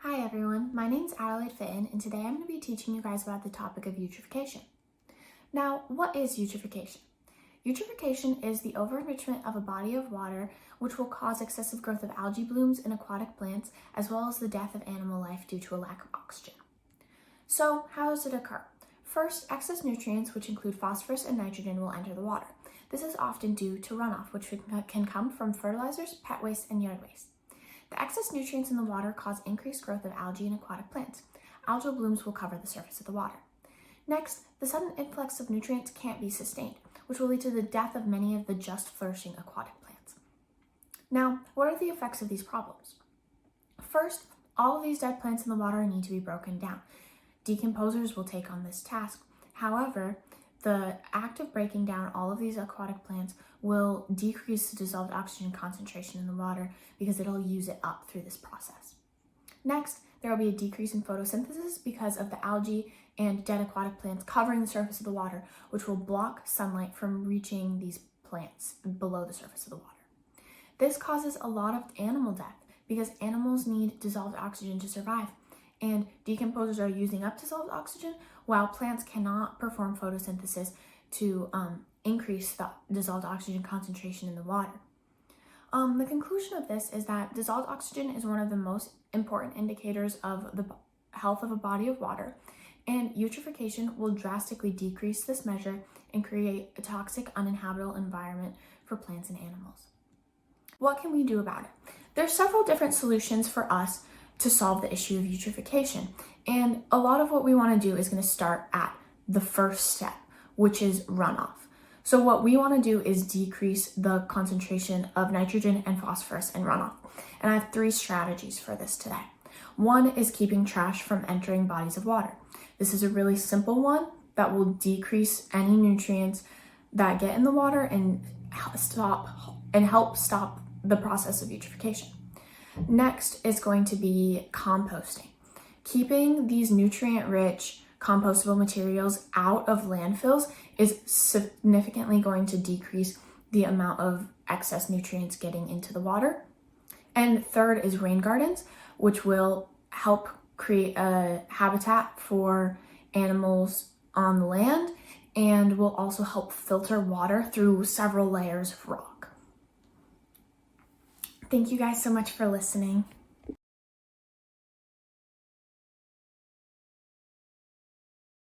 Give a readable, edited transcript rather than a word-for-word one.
Hi everyone, my name's Adelaide Fitton, and today I'm going to be teaching you guys about the topic of eutrophication. Now, what is eutrophication? Eutrophication is the over-enrichment of a body of water which will cause excessive growth of algae blooms in aquatic plants, as well as the death of animal life due to a lack of oxygen. So, how does it occur? First, excess nutrients, which include phosphorus and nitrogen, will enter the water. This is often due to runoff, which can come from fertilizers, pet waste, and yard waste. The excess nutrients in the water cause increased growth of algae in aquatic plants. Algal blooms will cover the surface of the water. Next, the sudden influx of nutrients can't be sustained, which will lead to the death of many of the just flourishing aquatic plants. Now, what are the effects of these problems? First, all of these dead plants in the water need to be broken down. Decomposers will take on this task. However, the act of breaking down all of these aquatic plants will decrease the dissolved oxygen concentration in the water because it'll use it up through this process. Next, there will be a decrease in photosynthesis because of the algae and dead aquatic plants covering the surface of the water, which will block sunlight from reaching these plants below the surface of the water. This causes a lot of animal death because animals need dissolved oxygen to survive, and decomposers are using up dissolved oxygen while plants cannot perform photosynthesis to increase the dissolved oxygen concentration in the water. The conclusion of this is that dissolved oxygen is one of the most important indicators of the health of a body of water, and eutrophication will drastically decrease this measure and create a toxic, uninhabitable environment for plants and animals. What can we do about it? There are several different solutions for us to solve the issue of eutrophication, and a lot of what we want to do is going to start at the first step, which is runoff. So what we want to do is decrease the concentration of nitrogen and phosphorus in runoff, and I have 3 strategies for this today. One is keeping trash from entering bodies of water. This is a really simple one that will decrease any nutrients that get in the water and help stop the process of eutrophication. Next is going to be composting. Keeping these nutrient-rich compostable materials out of landfills is significantly going to decrease the amount of excess nutrients getting into the water. And third is rain gardens, which will help create a habitat for animals on the land and will also help filter water through several layers of rock. Thank you guys so much for listening.